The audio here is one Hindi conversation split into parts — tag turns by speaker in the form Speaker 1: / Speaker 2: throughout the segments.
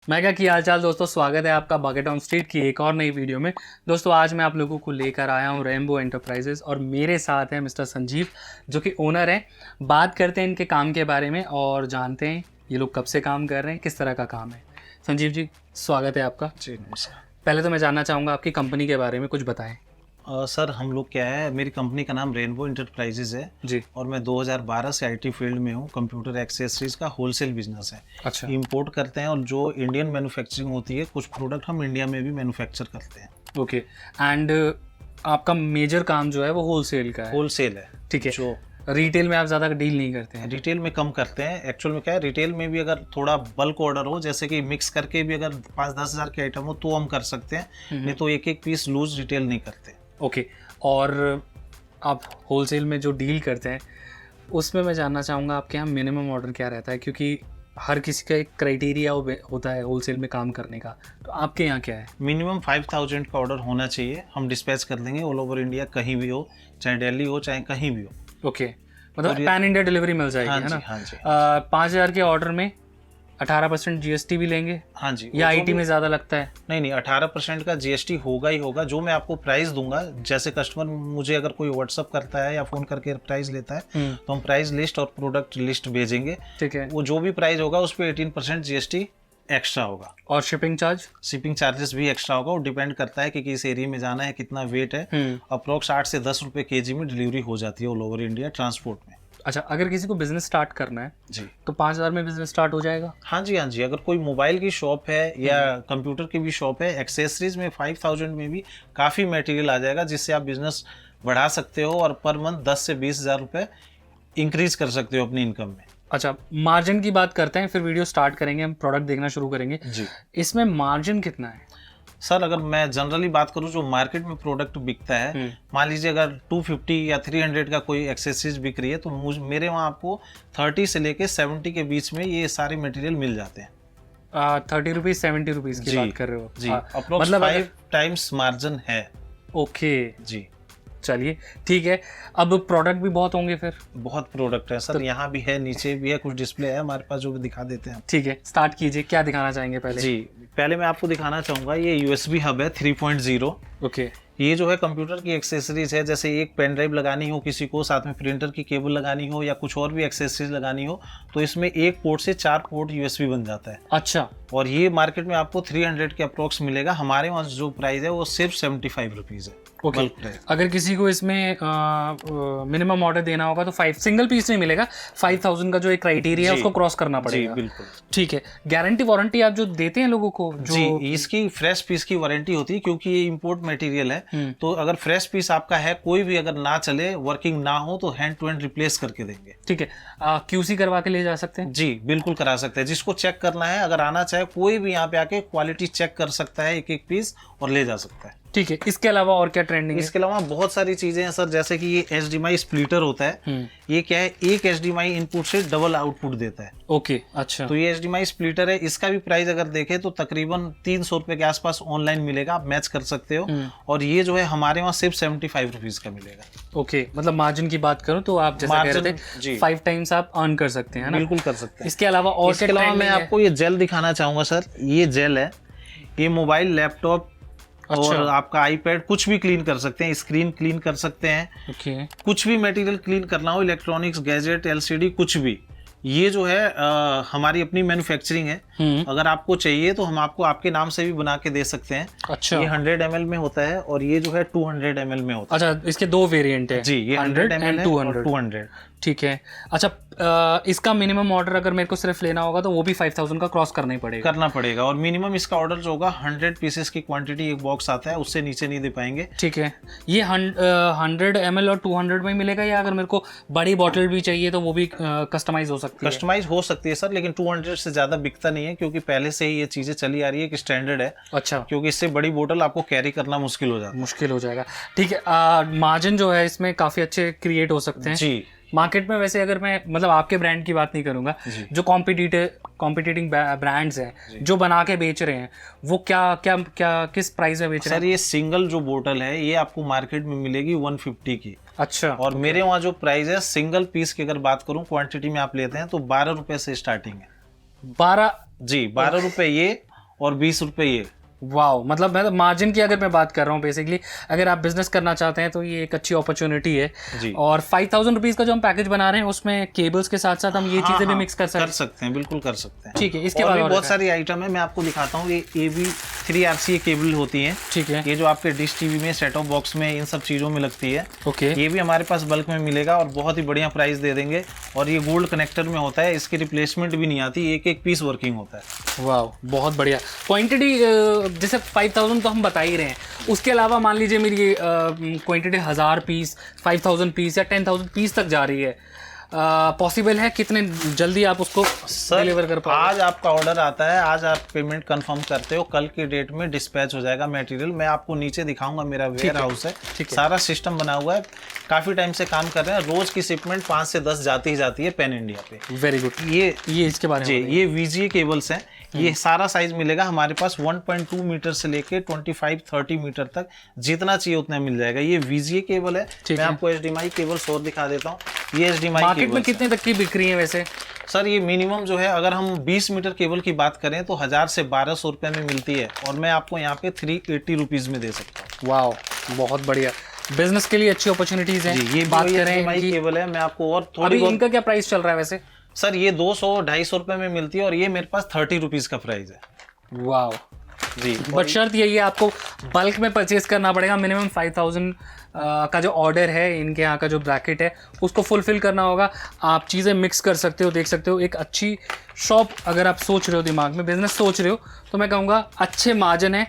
Speaker 1: मेगा की हालचाल दोस्तों, स्वागत है आपका बकेट ऑन स्ट्रीट की एक और नई वीडियो में। दोस्तों आज मैं आप लोगों को लेकर आया हूं रेनबो एंटरप्राइजेस और मेरे साथ है मिस्टर संजीव जो कि ओनर हैं। बात करते हैं इनके काम के बारे में और जानते हैं ये लोग कब से काम कर रहे हैं, किस तरह का काम है। संजीव जी, स्वागत है आपका।
Speaker 2: जी नमस्कार।
Speaker 1: पहले तो मैं जानना चाहूँगा आपकी कंपनी के बारे में कुछ बताएं।
Speaker 2: सर हम लोग क्या है, मेरी कंपनी का नाम रेनबो एंटरप्राइजेज है
Speaker 1: जी।
Speaker 2: और मैं 2012 से आईटी फील्ड में हूँ। कंप्यूटर एक्सेसरीज का होलसेल बिजनेस है।
Speaker 1: अच्छा।
Speaker 2: इंपोर्ट करते हैं और जो इंडियन मैन्युफैक्चरिंग होती है, कुछ प्रोडक्ट हम इंडिया में भी मैन्युफैक्चर करते हैं।
Speaker 1: ओके। एंड आपका मेजर काम जो है वो होलसेल का है।
Speaker 2: होलसेल है।
Speaker 1: ठीक है।
Speaker 2: जो
Speaker 1: रिटेल में आप ज़्यादा डील नहीं करते हैं?
Speaker 2: रिटेल में कम करते हैं। एक्चुअल में क्या है, रिटेल में भी अगर थोड़ा बल्क ऑर्डर हो, जैसे कि मिक्स करके भी अगर 5-10 हज़ार के आइटम हो तो हम कर सकते हैं, नहीं तो एक एक पीस लूज रिटेल नहीं करते।
Speaker 1: ओके। और आप होलसेल में जो डील करते हैं उसमें मैं जानना चाहूँगा आपके यहाँ मिनिमम ऑर्डर क्या रहता है, क्योंकि हर किसी का एक क्राइटेरिया होता है होलसेल में काम करने का, तो आपके यहाँ क्या है?
Speaker 2: मिनिमम 5000 का ऑर्डर होना चाहिए। हम डिस्पैच कर देंगे ऑल ओवर इंडिया, कहीं भी हो, चाहे दिल्ली हो चाहे कहीं भी हो।
Speaker 1: ओके, मतलब पैन इंडिया डिलीवरी मिल जाएगी,
Speaker 2: हाँ
Speaker 1: है
Speaker 2: जी,
Speaker 1: ना?
Speaker 2: हाँ जी।
Speaker 1: 5,000 के ऑर्डर में 18% जीएसटी भी लेंगे?
Speaker 2: हाँ जी।
Speaker 1: या आईटी में ज़्यादा लगता है?
Speaker 2: नहीं, 18% का जीएसटी होगा ही होगा। जो मैं आपको प्राइस दूंगा, जैसे कस्टमर मुझे अगर कोई व्हाट्सअप करता है या फ़ोन करके प्राइस लेता है तो हम प्राइस लिस्ट और प्रोडक्ट लिस्ट भेजेंगे।
Speaker 1: ठीक है।
Speaker 2: वो जो भी प्राइस होगा उस पर 18% जीएसटी एक्स्ट्रा होगा।
Speaker 1: और शिपिंग चार्ज?
Speaker 2: शिपिंग चार्जेस भी एक्स्ट्रा होगा। वो डिपेंड करता है कि किस एरिया में जाना है, कितना वेट है। अप्रोक्स 8 से 10 रुपये केजी में डिलीवरी हो जाती है ऑल ओवर इंडिया ट्रांसपोर्ट में।
Speaker 1: अच्छा, अगर किसी को बिजनेस स्टार्ट करना है
Speaker 2: जी,
Speaker 1: तो 5,000 में बिजनेस स्टार्ट हो जाएगा?
Speaker 2: हाँ जी, हाँ जी। अगर कोई मोबाइल की शॉप है या कंप्यूटर की भी शॉप है, एक्सेसरीज में 5000 में भी काफ़ी मटेरियल आ जाएगा, जिससे आप बिजनेस बढ़ा सकते हो और पर मंथ 10 से 20 हज़ार रुपये इंक्रीज कर सकते हो अपनी इनकम में।
Speaker 1: अच्छा, मार्जिन की बात करते हैं, फिर वीडियो स्टार्ट करेंगे, हम प्रोडक्ट देखना शुरू करेंगे।
Speaker 2: जी
Speaker 1: इसमें मार्जिन कितना है?
Speaker 2: सर, अगर मैं जनरली बात करूं, जो मार्केट में प्रोडक्ट बिकता है, मान लीजिए अगर 250 या 300 का कोई एक्सेसरीज बिक रही है, तो मेरे वहाँ आपको 30 से लेके 70 के बीच में ये सारे मटेरियल मिल जाते हैं।
Speaker 1: 30 रुपीज़ 70 रुपीज़ की बात कर रहे हो?
Speaker 2: जी, अप्रोक्स 5 टाइम्स मार्जिन है।
Speaker 1: ओके
Speaker 2: जी,
Speaker 1: चलिए ठीक है। अब प्रोडक्ट भी बहुत होंगे फिर?
Speaker 2: बहुत प्रोडक्ट है सर, तो यहाँ भी है, नीचे भी है, कुछ डिस्प्ले है हमारे पास जो भी दिखा देते हैं।
Speaker 1: ठीक है, स्टार्ट कीजिए, क्या दिखाना चाहेंगे पहले?
Speaker 2: जी, पहले मैं आपको दिखाना चाहूँगा, ये यूएसबी हब है 3.0।
Speaker 1: ओके।
Speaker 2: ये जो है कंप्यूटर की एक्सेसरीज है। जैसे एक पेन ड्राइव लगानी हो किसी को, साथ में प्रिंटर की केबल लगानी हो या कुछ और भी एक्सेसरीज लगानी हो, तो इसमें एक पोर्ट से 4 पोर्ट यूएसबी बन जाता है।
Speaker 1: अच्छा।
Speaker 2: और ये मार्केट में आपको 300 के अप्रोक्स मिलेगा। हमारे वहाँ जो प्राइस है वो सिर्फ 75 रुपीज़ है।
Speaker 1: ओके। अगर किसी को इसमें मिनिमम ऑर्डर देना होगा तो 5 सिंगल पीस नहीं मिलेगा, 5000 का जो एक क्राइटेरिया है उसको क्रॉस करना पड़ेगा।
Speaker 2: जी बिल्कुल।
Speaker 1: ठीक है। गारंटी वारंटी आप जो देते हैं लोगों को?
Speaker 2: जी, इसकी फ्रेश पीस की वारंटी होती है, क्योंकि ये इंपोर्ट मटेरियल है। तो अगर फ्रेश पीस आपका है, कोई भी अगर ना चले, वर्किंग ना हो, तो हैंड टू हैंड रिप्लेस करके देंगे।
Speaker 1: ठीक है। क्यूसी करवा के ले जा सकते हैं?
Speaker 2: जी बिल्कुल करा सकते हैं। जिसको चेक करना है, अगर आना चाहे, कोई भी यहाँ पे आके क्वालिटी चेक कर सकता है एक एक पीस और ले जा सकता है।
Speaker 1: ठीक है। इसके अलावा और क्या ट्रेंडिंग है?
Speaker 2: इसके अलावा बहुत सारी चीजें हैं सर, जैसे कि ये HDMI स्प्लिटर होता है। ये क्या है, एक HDMI इनपुट से डबल आउटपुट देता है।
Speaker 1: ओके। अच्छा।
Speaker 2: तो ये HDMI स्प्लिटर है। इसका भी प्राइस अगर देखें तो तकरीबन 300 रुपए के आसपास ऑनलाइन मिलेगा, आप मैच कर सकते हो। और ये जो है हमारे वहाँ सिर्फ 75 रुपीज़ का मिलेगा।
Speaker 1: ओके, मतलब मार्जिन की बात करूं तो आप जैसा कह रहे थे 5 टाइम्स आप अर्न कर सकते हैं ना?
Speaker 2: बिल्कुल कर सकते हैं।
Speaker 1: इसके अलावा और
Speaker 2: इसके अलावा मैं आपको ये जेल दिखाना चाहूँगा सर। ये जेल है, ये मोबाइल, लैपटॉप और आपका आईपैड कुछ भी क्लीन कर सकते हैं, स्क्रीन क्लीन कर सकते हैं।
Speaker 1: ओके।
Speaker 2: कुछ भी मटेरियल क्लीन करना हो, इलेक्ट्रॉनिक्स, गैजेट, LCD, कुछ भी। ये जो है हमारी अपनी मैन्युफैक्चरिंग है। अगर आपको चाहिए तो हम आपको आपके नाम से भी बना के दे सकते हैं।
Speaker 1: अच्छा।
Speaker 2: ये 100 ml में होता है और ये जो है 200 ml में होता है।
Speaker 1: अच्छा, इसके दो वेरिएंट है?
Speaker 2: जी, ये 100 ml
Speaker 1: एंड
Speaker 2: है और 200।
Speaker 1: ठीक है। अच्छा, इसका मिनिमम ऑर्डर अगर मेरे को सिर्फ लेना होगा तो वो भी 5000 का क्रॉस करना ही पड़ेगा?
Speaker 2: करना पड़ेगा। और मिनिमम इसका ऑर्डर जो होगा 100 पीसेस की क्वांटिटी एक बॉक्स आता है, उससे नीचे नहीं दे पाएंगे।
Speaker 1: ठीक है। ये 100 ml और 200 में मिलेगा, या अगर मेरे को बड़ी बॉटल भी चाहिए तो वो भी कस्टमाइज हो सकती है?
Speaker 2: कस्टमाइज हो सकती है सर, लेकिन 200 से ज़्यादा बिकता नहीं है, क्योंकि पहले से ही ये चीज़ें चली आ रही है कि स्टैंडर्ड है।
Speaker 1: अच्छा।
Speaker 2: क्योंकि इससे बड़ी बोतल आपको कैरी करना मुश्किल हो
Speaker 1: जाएगा। ठीक है। मार्जिन जो है इसमें काफ़ी अच्छे क्रिएट हो सकते हैं
Speaker 2: जी।
Speaker 1: मार्केट में। वैसे अगर मैं मतलब आपके ब्रांड की बात नहीं करूंगा, जो कॉम्पिटिटिंग ब्रांड्स हैं जो बना के बेच रहे हैं, वो क्या किस प्राइस में बेच रहे हैं?
Speaker 2: सर, ये सिंगल जो बोतल है ये आपको मार्केट में मिलेगी 150 की।
Speaker 1: अच्छा।
Speaker 2: और मेरे वहाँ जो प्राइस है सिंगल पीस की, अगर बात करूँ क्वांटिटी में आप लेते हैं तो 12 रुपए से स्टार्टिंग है।
Speaker 1: 12?
Speaker 2: जी, 12 रुपए ये और 20 रुपये ये।
Speaker 1: वाओ, मतलब मैं मार्जिन की अगर मैं बात कर रहा हूँ, बेसिकली अगर आप बिजनेस करना चाहते हैं तो ये एक अच्छी अपॉर्चुनिटी है
Speaker 2: जी।
Speaker 1: और 5000 रुपीज़ का जो हम पैकेज बना रहे हैं उसमें केबल्स के साथ साथ हम ये चीज़ें भी मिक्स कर सकते
Speaker 2: हैं, बिल्कुल कर सकते हैं।
Speaker 1: ठीक है, इसके
Speaker 2: और
Speaker 1: बाद
Speaker 2: भी
Speaker 1: और
Speaker 2: बहुत सारी आइटम है, मैं आपको दिखाता हूँ। ये AV 3RCA केबल होती है,
Speaker 1: ठीक है,
Speaker 2: ये जो आपके डिश टीवी में, सेट ऑफ बॉक्स में, इन सब चीज़ों में लगती है।
Speaker 1: ओके,
Speaker 2: ये भी हमारे पास बल्क में मिलेगा और बहुत ही बढ़िया प्राइस दे देंगे। और ये गोल्ड कनेक्टर में होता है, इसकी रिप्लेसमेंट भी नहीं आती, एक एक पीस वर्किंग होता है।
Speaker 1: वाह, बहुत बढ़िया। क्वांटिटी जैसे 5000 तो हम बता ही रहे हैं, उसके अलावा मान लीजिए मेरी क्वांटिटी 1000 पीस, 5000 पीस या 10,000 पीस तक जा रही है, पॉसिबल है? कितने जल्दी आप उसको डिलीवर कर पाओगे?
Speaker 2: आज आपका ऑर्डर आता है, आज आप पेमेंट कंफर्म करते हो, कल की डेट में डिस्पैच हो जाएगा मटेरियल। मैं आपको नीचे दिखाऊंगा, मेरा वेयर हाउस है, सारा सिस्टम बना हुआ है, काफी टाइम से काम कर रहे हैं। रोज की शिपमेंट 5 से 10 जाती ही जाती है पैन इंडिया पे।
Speaker 1: Very good.
Speaker 2: ये
Speaker 1: इसके बारे में
Speaker 2: ये VGA केबल्स हैं। ये सारा साइज मिलेगा हमारे पास, 1.2 मीटर से लेके 25-30 मीटर तक, जितना चाहिए उतना मिल जाएगा। ये VGA केबल है। मैं आपको HDMI केबल्स और दिखा देता हूँ। ये HDMI
Speaker 1: मार्केट में कितने तक की बिक्री है वैसे?
Speaker 2: सर ये मिनिमम जो है, अगर हम 20 मीटर केबल की बात करें तो 1000 से 1200 रुपए में मिलती है, और मैं आपको यहाँ पे 380 रुपीज में दे सकता हूँ।
Speaker 1: वाह, बहुत बढ़िया। बिजनेस के लिए अच्छी अपॉर्चुनिटीज हैं।
Speaker 2: ये बात करें HDMI केबल है, मैं आपको और थोड़ी
Speaker 1: इनका क्या प्राइस चल रहा है वैसे?
Speaker 2: सर ये 200-250 रुपए में मिलती है, और ये मेरे पास 30 रुपीज का प्राइस है।
Speaker 1: वाह
Speaker 2: जी,
Speaker 1: बट शर्त यही है आपको बल्क में परचेज करना पड़ेगा। मिनिमम 5000 का जो ऑर्डर है, इनके यहाँ का जो ब्रैकेट है, उसको फुलफिल करना होगा। आप चीज़ें मिक्स कर सकते हो, देख सकते हो। एक अच्छी शॉप अगर आप सोच रहे हो, दिमाग में बिजनेस सोच रहे हो, तो मैं कहूँगा अच्छे मार्जिन है।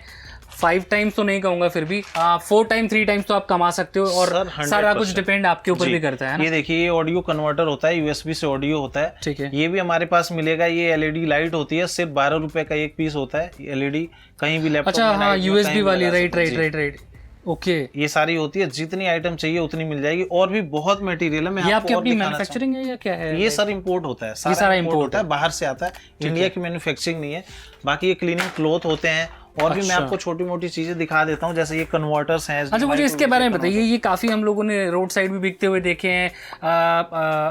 Speaker 1: 5 टाइम्स तो नहीं कहूँगा, फिर भी 4 टाइम 3 टाइम्स तो आप कमा सकते हो। और सारा कुछ डिपेंड आपके ऊपर भी करता है ना?
Speaker 2: ये देखिए, ये ऑडियो कन्वर्टर होता है, USB से ऑडियो होता है,
Speaker 1: ठीक है।
Speaker 2: ये भी हमारे पास मिलेगा। ये LED लाइट होती है, सिर्फ 12 रुपए का एक पीस होता है। LED कहीं भी लैपटॉप,
Speaker 1: अच्छा हाँ, USB वाली, राइट। ओके,
Speaker 2: ये सारी होती है। जितनी आइटम चाहिए उतनी मिल जाएगी, और भी बहुत मटेरियल है। मैं
Speaker 1: ये आपकी अपनी मैन्युफैक्चरिंग है या क्या है?
Speaker 2: ये सर इंपोर्ट होता है,
Speaker 1: ये सारा इंपोर्ट
Speaker 2: होता है, बाहर से आता है, इंडिया की मैन्युफैक्चरिंग नहीं है। बाकी ये क्लीनिंग क्लॉथ होते हैं, और भी मैं आपको छोटी मोटी चीजें दिखा देता हूँ, जैसे ये कन्वर्टर्स हैं।
Speaker 1: अच्छा, मुझे इसके बारे में बताइए। ये काफ़ी हम लोगों ने रोड साइड भी बिकते हुए देखे हैं।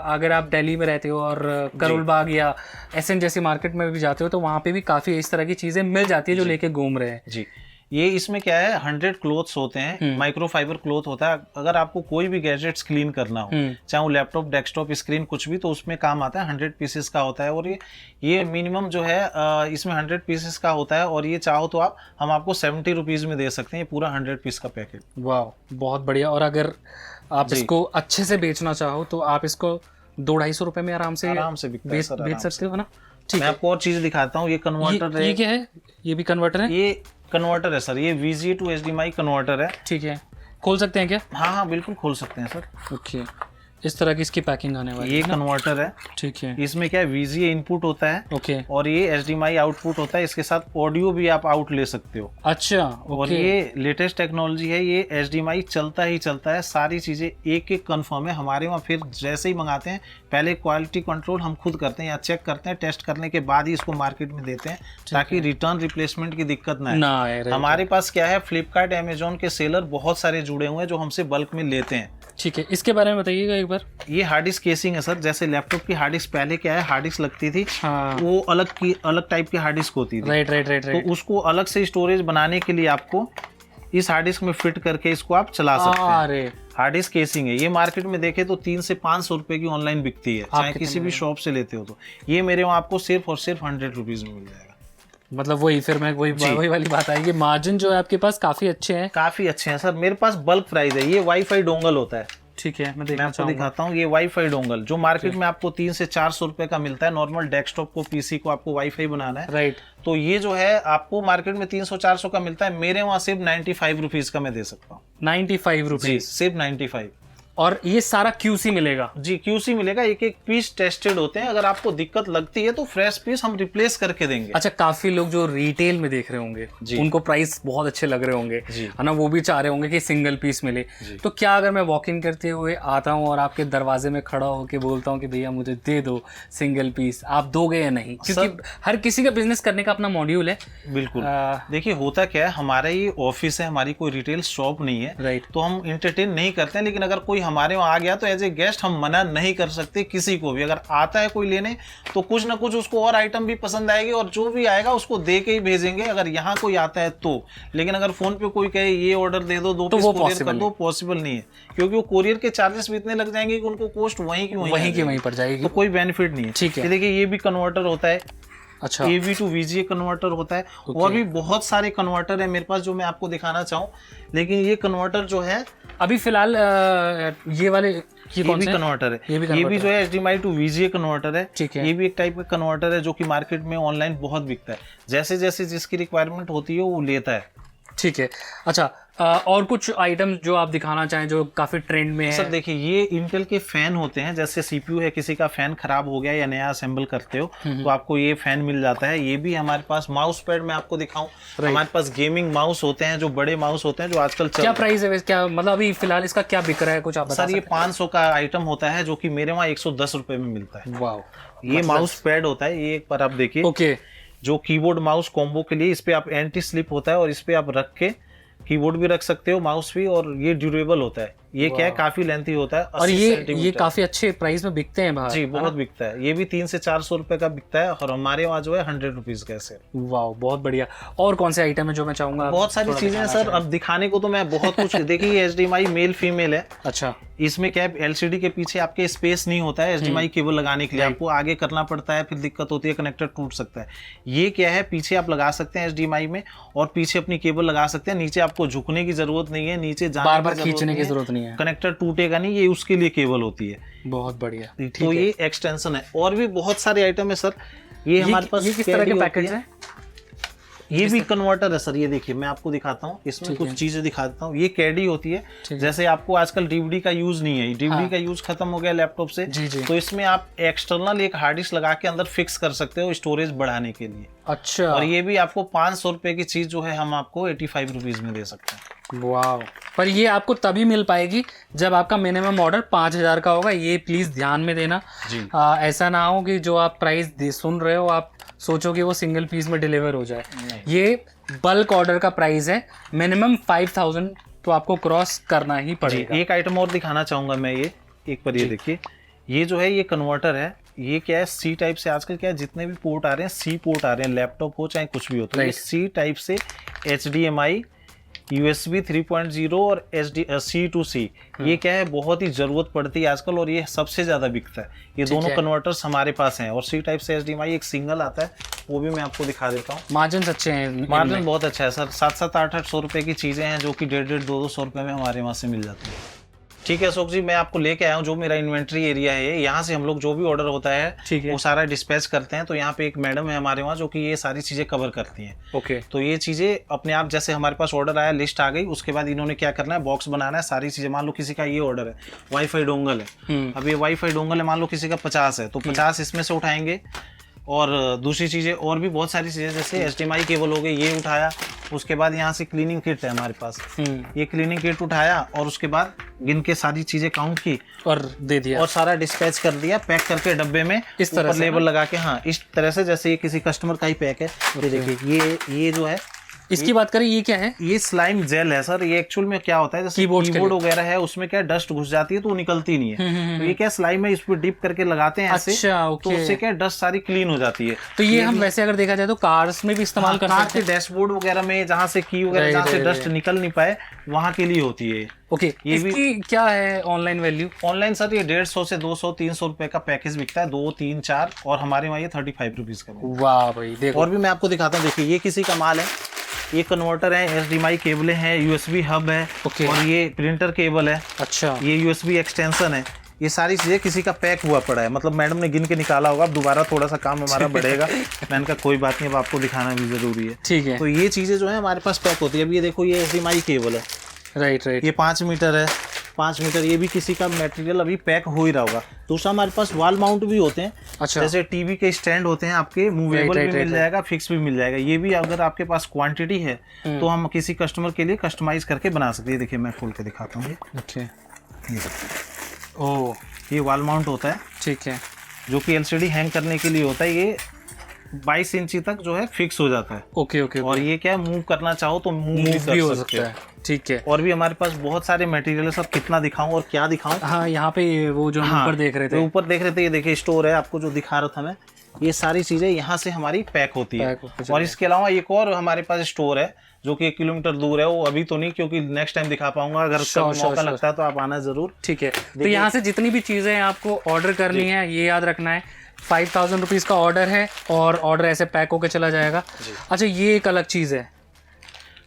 Speaker 1: अगर आप दिल्ली में रहते हो और करोल बाग या SN जैसी मार्केट में भी जाते हो, तो वहाँ पे भी काफ़ी इस तरह की चीज़ें मिल जाती है जो लेके घूम रहे हैं।
Speaker 2: जी, ये इसमें क्या है, 100 क्लोथ्स होते हैं, माइक्रोफाइबर क्लोथ होता है। अगर आपको कोई भी गैजेट्स क्लीन करना हो, चाहे वो लैपटॉप, डेस्कटॉप, स्क्रीन, कुछ भी, तो उसमें काम आता है। 100 पीसेस का होता है, और ये मिनिमम जो है इसमें 100 पीसेस का होता है। और ये चाहो तो हम आपको 70 रुपीज में दे सकते हैं, ये पूरा 100 पीस का पैकेट।
Speaker 1: वाह, बहुत बढ़िया। और अगर आप इसको अच्छे से बेचना चाहो तो आप इसको 200-250 रुपए में आराम से बेच सकते हो ना? ठीक
Speaker 2: मैं आपको और चीज दिखाता हूँ। ये कन्वर्टर है।
Speaker 1: ये क्या है? ये भी कन्वर्टर है?
Speaker 2: ये कन्वर्टर है सर, ये VGA to HDMI कन्वर्टर है।
Speaker 1: ठीक है, खोल सकते हैं क्या?
Speaker 2: हाँ, बिल्कुल खोल सकते हैं सर।
Speaker 1: ओके, इस तरह की इसकी पैकिंग आने वाली है।
Speaker 2: ये कन्वर्टर है,
Speaker 1: ठीक है।
Speaker 2: इसमें क्या है, VGA इनपुट होता है,
Speaker 1: ओके,
Speaker 2: और ये HDMI आउटपुट होता है। इसके साथ ऑडियो भी आप आउट ले सकते हो।
Speaker 1: अच्छा,
Speaker 2: और ये लेटेस्ट टेक्नोलॉजी है। ये HDMI चलता ही चलता है, सारी चीजें एक एक कंफर्म है हमारे वहाँ। फिर जैसे ही मंगाते हैं, पहले क्वालिटी कंट्रोल हम खुद करते हैं, या चेक करते हैं, टेस्ट करने के बाद ही इसको मार्केट में देते हैं, ताकि रिटर्न रिप्लेसमेंट की दिक्कत ना आए। हमारे पास क्या है, फ्लिपकार्ट, अमेजोन के सेलर बहुत सारे जुड़े हुए हैं जो हमसे बल्क में लेते हैं।
Speaker 1: ठीक है, इसके बारे में बताइएगा एक बार।
Speaker 2: ये हार्ड डिस्क केसिंग है सर। जैसे लैपटॉप की हार्ड डिस्क, पहले क्या है, हार्ड डिस्क लगती थी,
Speaker 1: हाँ,
Speaker 2: वो अलग टाइप की हार्ड डिस्क होती थी।
Speaker 1: राइट।
Speaker 2: तो उसको अलग से स्टोरेज बनाने के लिए आपको इस हार्ड डिस्क में फिट करके इसको आप चला सकते हैं।
Speaker 1: अरे,
Speaker 2: हार्ड डिस्क केसिंग है। ये मार्केट में देखे तो 300 से 500 रुपए की ऑनलाइन बिकती है, चाहे किसी भी शॉप से लेते हो तो। ये मेरे वहाँ आपको सिर्फ और सिर्फ 100 रुपीज में मिल जाएगा।
Speaker 1: मतलब वही वाली बात आएगी। मार्जिन जो है आपके पास काफी अच्छे हैं।
Speaker 2: काफी अच्छे हैं सर। मेरे पास बल्क प्राइस है। ये वाईफाई डोंगल होता है।
Speaker 1: ठीक है, मैं
Speaker 2: आपको दिखाता हूँ। ये वाईफाई डोंगल जो मार्केट में आपको 300 से 400 रुपए का मिलता है। नॉर्मल डेस्कटॉप को, पीसी को आपको वाईफाई बनाना है,
Speaker 1: राइट।
Speaker 2: तो ये जो है आपको मार्केट में 300-400 का मिलता है, मेरे वहाँ सिर्फ 95 रुपीज का मैं दे सकता हूँ।
Speaker 1: 95 रुपीज,
Speaker 2: सिर्फ 95।
Speaker 1: और ये सारा QC मिलेगा?
Speaker 2: जी, QC मिलेगा। एक एक पीस टेस्टेड होते हैं। अगर आपको दिक्कत लगती है तो फ्रेश पीस हम रिप्लेस करके देंगे।
Speaker 1: अच्छा, काफी लोग जो रिटेल में देख रहे होंगे, उनको प्राइस बहुत अच्छे लग रहे होंगे, है ना? वो भी चाह रहे होंगे कि सिंगल पीस मिले। तो क्या अगर मैं वॉक इन करते हुए आता हूँ और आपके दरवाजे में खड़ा होकर बोलता हूँ कि भैया मुझे दे दो सिंगल पीस, आप दोगे या नहीं? क्योंकि हर किसी का बिजनेस करने का अपना मॉड्यूल है।
Speaker 2: बिल्कुल। देखिए, होता क्या है, हमारा ये ऑफिस है, हमारी कोई रिटेल शॉप नहीं है,
Speaker 1: राइट।
Speaker 2: तो हम एंटरटेन नहीं करते हैं। लेकिन अगर कोई हमारे वहाँ आ गया तो एज ए गेस्ट हम मना नहीं कर सकते किसी को भी। अगर आता है कोई लेने तो कुछ ना कुछ उसको और आइटम भी पसंद आएगी और जो भी आएगा उसको दे के ही भेजेंगे अगर यहाँ कोई आता है तो। लेकिन अगर फोन पे कोई कहे ये ऑर्डर दे दो 2 पीस कोरियर कर दो, पॉसिबल नहीं है, क्योंकि वो कोरियर के चार्जेस भी इतने लग जाएंगे कि उनको कॉस्ट वहीं की वहीं
Speaker 1: पड़ जाएगी,
Speaker 2: तो कोई बेनिफिट नहीं है।
Speaker 1: ठीक है,
Speaker 2: देखिए ये भी कन्वर्टर होता है,
Speaker 1: अच्छा
Speaker 2: AV टू VGA कन्वर्टर होता है। और भी बहुत सारे कन्वर्टर है मेरे पास जो मैं आपको दिखाना चाहूँ, लेकिन ये कन्वर्टर जो है
Speaker 1: अभी फिलहाल ये वाले ये कौन से
Speaker 2: कन्वर्टर है,
Speaker 1: ये भी
Speaker 2: जो है HDMI टू VGA कन्वर्टर है।
Speaker 1: ठीक है,
Speaker 2: ये भी एक टाइप का कन्वर्टर है जो कि मार्केट में ऑनलाइन बहुत बिकता है, जैसे जैसे जिसकी रिक्वायरमेंट होती है वो लेता है।
Speaker 1: ठीक है, अच्छा और कुछ आइटम जो आप दिखाना चाहें जो काफी ट्रेंड में है?
Speaker 2: सर देखिए ये इंटेल के फैन होते हैं, जैसे CPU है, किसी का फैन खराब हो गया या नया असेंबल करते हो तो आपको ये फैन मिल जाता है। ये भी हमारे पास माउस पैड मैं आपको दिखाऊं, हमारे पास गेमिंग माउस होते हैं जो बड़े माउस होते हैं जो आजकल
Speaker 1: क्या प्राइस है वैसे, क्या मतलब अभी फिलहाल इसका क्या बिक रहा है कुछ आप बता
Speaker 2: सर? ये 500 का आइटम होता है जो कि मेरे वहाँ 110 रुपए में मिलता है।
Speaker 1: वाह,
Speaker 2: ये माउस पैड होता है, ये एक बार आप देखिए।
Speaker 1: ओके, जो
Speaker 2: कीबोर्ड माउस कॉम्बो के लिए इस पे आप एंटी स्लिप होता है और इस पे आप रख के कीबोर्ड भी रख सकते हो, माउस भी, और ये ड्यूरेबल होता है। ये क्या है, काफी लेंथी होता है
Speaker 1: और ये काफी अच्छे प्राइस में बिकते हैं बाहर।
Speaker 2: जी बहुत बिकता है, ये भी 300 से 400 रुपए का बिकता है और हमारे वहाँ जो है 100 रुपीज का ऐसे।
Speaker 1: वाह बहुत बढ़िया। और कौन से आइटम है जो मैं चाहूंगा?
Speaker 2: बहुत सारी चीजें हैं सर, अब दिखाने को तो मैं बहुत कुछ देखिए HDMI मेल फीमेल है।
Speaker 1: अच्छा,
Speaker 2: इसमें क्या है, LCD के पीछे आपके स्पेस नहीं होता है HDMI केबल लगाने के लिए, आपको आगे करना पड़ता है, फिर दिक्कत होती है, कनेक्टर टूट सकता है। ये क्या है, पीछे आप लगा सकते हैं HDMI में और पीछे अपनी केबल लगा सकते हैं, नीचे आपको झुकने की जरूरत नहीं है, नीचे
Speaker 1: बार-बार खींचने की जरूरत नहीं है,
Speaker 2: कनेक्टर टूटेगा नहीं, ये उसके लिए केबल होती है।
Speaker 1: बहुत बढ़िया,
Speaker 2: तो ये एक्सटेंशन है। और भी बहुत सारे आइटम है सर, ये हमारे पास
Speaker 1: किस तरह के पैकेज है?
Speaker 2: ये भी कन्वर्टर है सर, ये देखिए मैं आपको दिखाता हूँ, इसमें कुछ चीजें दिखा देता हूँ। ये कैडी होती है, जैसे आपको आजकल DVD का यूज नहीं है, DVD का यूज खत्म हो गया लैपटॉप से, तो इसमें आप एक्सटर्नल एक हार्ड डिस्क लगा के अंदर फिक्स कर सकते हो स्टोरेज बढ़ाने के लिए।
Speaker 1: अच्छा,
Speaker 2: और ये भी आपको 500 रुपए की चीज जो है हम आपको 85 रुपीज में दे सकते हैं।
Speaker 1: वाह, पर ये आपको तभी मिल पाएगी जब आपका मिनिमम ऑर्डर 5000 का होगा, ये प्लीज ध्यान में देना जी। ऐसा ना हो कि जो आप प्राइस सुन रहे हो आप सोचो कि वो सिंगल पीस में डिलीवर हो जाए। ये बल्क ऑर्डर का प्राइस है, मिनिमम 5000 तो आपको क्रॉस करना ही पड़ेगा।
Speaker 2: एक आइटम और दिखाना चाहूंगा मैं, ये एक बार ये देखिए, ये जो है ये कन्वर्टर है, ये क्या है C टाइप से, आजकल क्या है जितने भी पोर्ट आ रहे हैं C पोर्ट आ रहे हैं, लैपटॉप हो चाहे कुछ भी हो, तो ये C टाइप से HDMI USB 3.0 और C to C, ये क्या है बहुत ही जरूरत पड़ती है आजकल और ये सबसे ज्यादा बिकता है। ये दोनों कन्वर्टर्स हमारे पास हैं और C टाइप से HDMI एक सिंगल आता है, वो भी मैं आपको दिखा देता हूँ।
Speaker 1: मार्जिन अच्छे हैं,
Speaker 2: मार्जिन बहुत अच्छा है सर, 700 800 रुपए की चीजें हैं जो कि 150 200 रुपए में हमारे वहाँ से मिल जाती है। ठीक है अशोक जी, मैं आपको लेके आया हूँ जो मेरा इन्वेंट्री एरिया है, यहाँ से हम लोग जो भी ऑर्डर होता है वो सारा डिस्पैच करते हैं। तो यहाँ पे एक मैडम है हमारे वहाँ जो कि ये सारी चीजें कवर करती हैं।
Speaker 1: ओके,
Speaker 2: तो ये चीजें अपने आप, जैसे हमारे पास ऑर्डर आया, लिस्ट आ गई, उसके बाद इन्होंने क्या करना है, बॉक्स बनाना है, सारी चीजें, मान लो किसी का ये ऑर्डर है, वाईफाई डोंगल है, अब ये वाईफाई डोंगल है, मान लो किसी का 50 है, तो 50 इसमें से उठाएंगे। और दूसरी चीज़ें और भी बहुत सारी चीज़ें, जैसे HDMI केबल हो गई, ये उठाया, उसके बाद यहाँ से क्लीनिंग किट है हमारे पास, ये क्लीनिंग किट उठाया और उसके बाद गिन के सारी चीज़ें काउंट की और दे दिया और सारा डिस्पैच कर दिया, पैक करके डब्बे में इस तरह लेबल लगा के, हाँ इस तरह से, जैसे ये किसी कस्टमर का ही पैक है। ये देखिए ये जो है,
Speaker 1: इसकी बात करें, ये क्या है?
Speaker 2: ये स्लाइम जेल है सर। ये एक्चुअल में क्या होता है, जैसे कीबोर्ड वगैरह है उसमें क्या डस्ट घुस जाती है तो वो निकलती नहीं है, तो ये क्या स्लाइम है, इस पर डिप करके लगाते हैं ऐसे।
Speaker 1: अच्छा,
Speaker 2: तो उससे क्या डस्ट सारी क्लीन हो जाती है।
Speaker 1: तो ये हम वैसे अगर देखा जाए तो कार्स में भी इस्तेमाल कर सकते हैं,
Speaker 2: डैशबोर्ड वगैरह में, जहाँ से की वगैरह, जहाँ से डस्ट निकल नहीं पाए वहाँ के लिए होती है।
Speaker 1: ओके, ये इसकी क्या है ऑनलाइन वैल्यू?
Speaker 2: ऑनलाइन सर ये 150 से 200 300 रुपए का पैकेज बिकता है, 2 3 4, और हमारे वहाँ ये 35 रुपीज का।
Speaker 1: वाह भाई, देखो
Speaker 2: और भी मैं आपको दिखाता हूँ, देखिए ये किसी का माल है, ये कन्वर्टर है, HDMI केबलें हैं, USB हब है, और ये प्रिंटर केबल है।
Speaker 1: अच्छा,
Speaker 2: ये USB एक्सटेंशन है। ये सारी चीजें किसी का पैक हुआ पड़ा है, मतलब मैडम ने गिन के निकाला होगा। अब दोबारा थोड़ा सा काम हमारा बढ़ेगा, मैंने कहा कोई बात नहीं, अब आपको दिखाना भी जरूरी है।
Speaker 1: ठीक है,
Speaker 2: तो ये चीजें जो है हमारे पास पैक होती है। अब ये देखो, ये HDMI केबल है,
Speaker 1: राइट,
Speaker 2: ये 5 मीटर है, 5 मीटर, ये भी किसी का मटेरियल अभी पैक हो ही रहा होगा। दूसरा हमारे पास वॉल माउंट भी होते हैं। अच्छा, जैसे टीवी के स्टैंड होते हैं आपके, मूवेबल भी मिल जाएगा, फिक्स भी मिल जाएगा। ये भी अगर आपके पास क्वांटिटी है तो हम किसी कस्टमर के लिए कस्टमाइज करके बना सकते हैं। देखिए मैं खोल के दिखाता हूँ।
Speaker 1: ओह,
Speaker 2: ये वॉल माउंट होता है,
Speaker 1: ठीक है,
Speaker 2: जो कि LCD हैंग करने के लिए होता है। ये 22 इंची तक जो है फिक्स हो जाता है।
Speaker 1: ओके,
Speaker 2: और ये क्या है, मूव करना चाहो तो मूव भी कर सकते हैं।
Speaker 1: ठीक है।
Speaker 2: और भी हमारे पास बहुत सारे मटेरियल है, सब कितना दिखाऊं और क्या दिखाऊं।
Speaker 1: हाँ, यहाँ पे वो जो हम ऊपर देख रहे थे,
Speaker 2: ऊपर देख रहे थे, ये देखिए स्टोर है, आपको जो दिखा रहा था मैं, ये सारी चीजें यहाँ से हमारी पैक होती है। और इसके अलावा एक और हमारे पास स्टोर है जो कि 1 किलोमीटर दूर है, वो अभी तो नहीं क्योंकि नेक्स्ट टाइम दिखा पाऊंगा, अगर मौका लगता है तो आप आना जरूर।
Speaker 1: ठीक है। तो यहाँ से जितनी भी चीजें आपको ऑर्डर करनी है, ये याद रखना है 5000 रुपीज़ का ऑर्डर है और ऑर्डर ऐसे पैक होकर चला जाएगा। अच्छा, ये एक अलग चीज़ है।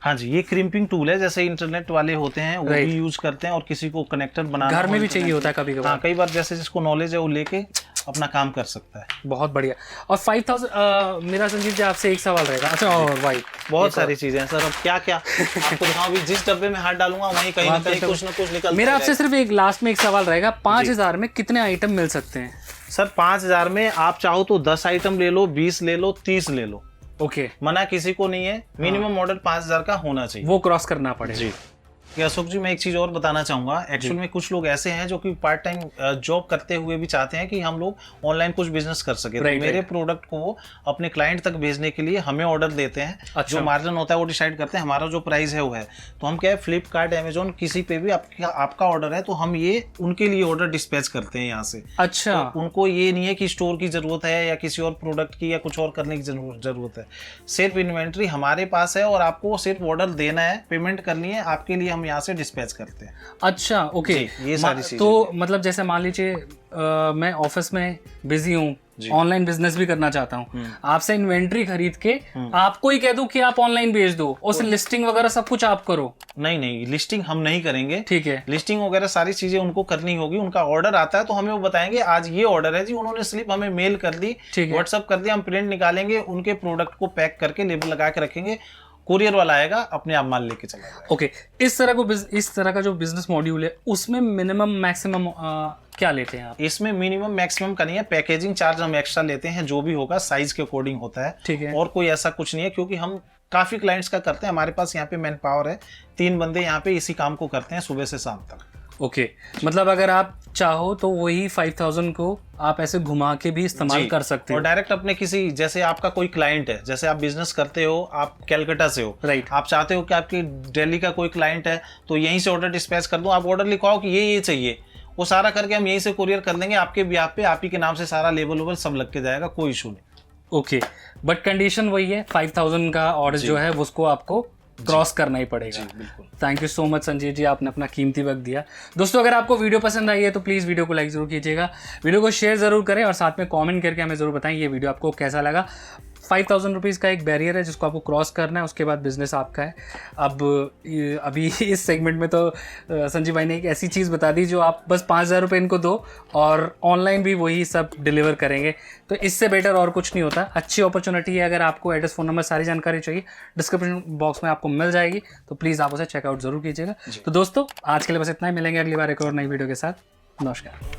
Speaker 2: हाँ जी, ये क्रिम्पिंग टूल है, जैसे इंटरनेट वाले होते हैं वो भी यूज करते हैं, और किसी को कनेक्टर बनाना
Speaker 1: घर में भी चाहिए होता है कभी कभी।
Speaker 2: हाँ, कई बार जैसे जिसको नॉलेज है वो लेके अपना काम कर सकता है।
Speaker 1: बहुत बढ़िया। और 5000 मेरा संजीव जी आपसे एक सवाल रहेगा। अच्छा, और भाई
Speaker 2: बहुत सारी चीजें हैं सर, अब क्या क्या आपको दिखाऊं। अभी जिस डब्बे में हाथ डालूंगा वहीं कहीं ना कहीं कुछ ना कुछ निकलता
Speaker 1: मेरा आपसे सिर्फ एक लास्ट में एक सवाल रहेगा, 5000 में कितने आइटम मिल सकते हैं?
Speaker 2: सर 5000 में आप चाहो तो 10 आइटम ले लो, 20 ले लो, 30 ले लो।
Speaker 1: ओके,
Speaker 2: मना किसी को नहीं है, मिनिमम ऑर्डर 5000 का होना चाहिए,
Speaker 1: वो क्रॉस करना पड़ेगा।
Speaker 2: जी। अशोक जी, मैं एक चीज और बताना चाहूंगा। एक्चुअल में कुछ लोग ऐसे हैं जो कि पार्ट टाइम जॉब करते हुए भी चाहते हैं कि हम लोग ऑनलाइन कुछ बिजनेस कर सके। तो मेरे प्रोडक्ट को वो अपने क्लाइंट तक भेजने के लिए हमें ऑर्डर देते हैं। अच्छा। जो मार्जिन होता है वो डिसाइड करते हैं, हमारा जो प्राइस है वो है। तो हम क्या है, फ्लिपकार्ट, अमेजोन, किसी पे भी आपका ऑर्डर है तो हम ये उनके लिए ऑर्डर डिस्पैच करते हैं यहाँ से।
Speaker 1: अच्छा।
Speaker 2: तो उनको ये नहीं है कि स्टोर की जरूरत है या किसी और प्रोडक्ट की या कुछ और करने की जरूरत है। सिर्फ इन्वेंट्री हमारे पास है और आपको सिर्फ ऑर्डर देना है, पेमेंट करनी है, आपके लिए हम यहाँ से डिस्पैच करते हैं।
Speaker 1: अच्छा, ओके।
Speaker 2: ये सारी चीजें।
Speaker 1: तो मतलब जैसे मान लीजिए मैं ऑफिस में बिजी हूँ, ऑनलाइन बिजनेस भी करना चाहता हूँ, आपसे इन्वेंट्री खरीद के आपको ही कह दूं कि आप ऑनलाइन भेज दो, उससे लिस्टिंग वगैरह सब कुछ आप करो? नहीं,
Speaker 2: लिस्टिंग हम नहीं करेंगे।
Speaker 1: ठीक है।
Speaker 2: लिस्टिंग वगैरह सारी चीजें उनको करनी होगी। उनका ऑर्डर आता है तो हमें वो बताएंगे आज ये ऑर्डर है जी, उन्होंने स्लिप हमें मेल कर दी, व्हाट्सअप कर दिया, हम प्रिंट निकालेंगे, उनके प्रोडक्ट को पैक करके लेबल लगा के रखेंगे, कुरियर वाला आएगा, अपने आप माल लेके चला जाएगा।
Speaker 1: ओके। इस तरह का जो बिजनेस मॉड्यूल है उसमें मिनिमम मैक्सिमम क्या लेते हैं आप?
Speaker 2: इसमें मिनिमम मैक्सिमम का नहीं है, पैकेजिंग चार्ज हम एक्स्ट्रा लेते हैं, जो भी होगा साइज के अकॉर्डिंग होता है।
Speaker 1: ठीक है।
Speaker 2: और कोई ऐसा कुछ नहीं है, क्योंकि हम काफी क्लाइंट्स का करते हैं। हमारे पास यहाँ पे मैन पावर है, 3 बंदे यहाँ पे इसी काम को करते हैं सुबह से शाम तक।
Speaker 1: ओके। मतलब अगर आप चाहो तो वही 5000 को आप ऐसे घुमा के भी इस्तेमाल कर सकते हो,
Speaker 2: और डायरेक्ट अपने किसी, जैसे आपका कोई क्लाइंट है, जैसे आप बिजनेस करते हो, आप कैलकाटा से हो,
Speaker 1: राइट,
Speaker 2: आप चाहते हो कि आपकी दिल्ली का कोई क्लाइंट है तो यहीं से ऑर्डर डिस्पैच कर दूं, आप ऑर्डर लिखवाओ कि ये चाहिए, वो सारा करके हम यहीं से कुरियर कर देंगे आपके ब्याह पे, आप ही के नाम से सारा लेबल वेबल सब लग के जाएगा, कोई इशू नहीं।
Speaker 1: ओके, बट कंडीशन वही है, 5000 का ऑर्डर जो है उसको आपको क्रॉस करना ही पड़ेगा। Thank you so much Sanjeev ji, आपने अपना कीमती वक्त दिया। दोस्तों, अगर आपको वीडियो पसंद आई है तो प्लीज़ वीडियो को लाइक ज़रूर कीजिएगा, वीडियो को शेयर ज़रूर करें और साथ में कमेंट करके हमें ज़रूर बताएं ये वीडियो आपको कैसा लगा। 5000 रुपीज़ का एक बैरियर है जिसको आपको क्रॉस करना है, उसके बाद बिजनेस आपका है। अब अभी इस सेगमेंट में तो संजीव भाई ने एक ऐसी चीज़ बता दी जो आप बस 5000 रुपये इनको दो और ऑनलाइन भी वही सब डिलीवर करेंगे, तो इससे बेटर और कुछ नहीं होता। अच्छी अपॉर्चुनिटी है। अगर आपको एड्रेस, फ़ोन नंबर, सारी जानकारी चाहिए डिस्क्रिप्शन बॉक्स में आपको मिल जाएगी, तो प्लीज़ आप उसे चेकआउट ज़रूर कीजिएगा। तो दोस्तों, आज के लिए बस इतना ही, मिलेंगे अगली बार एक और नई वीडियो के साथ। नमस्कार।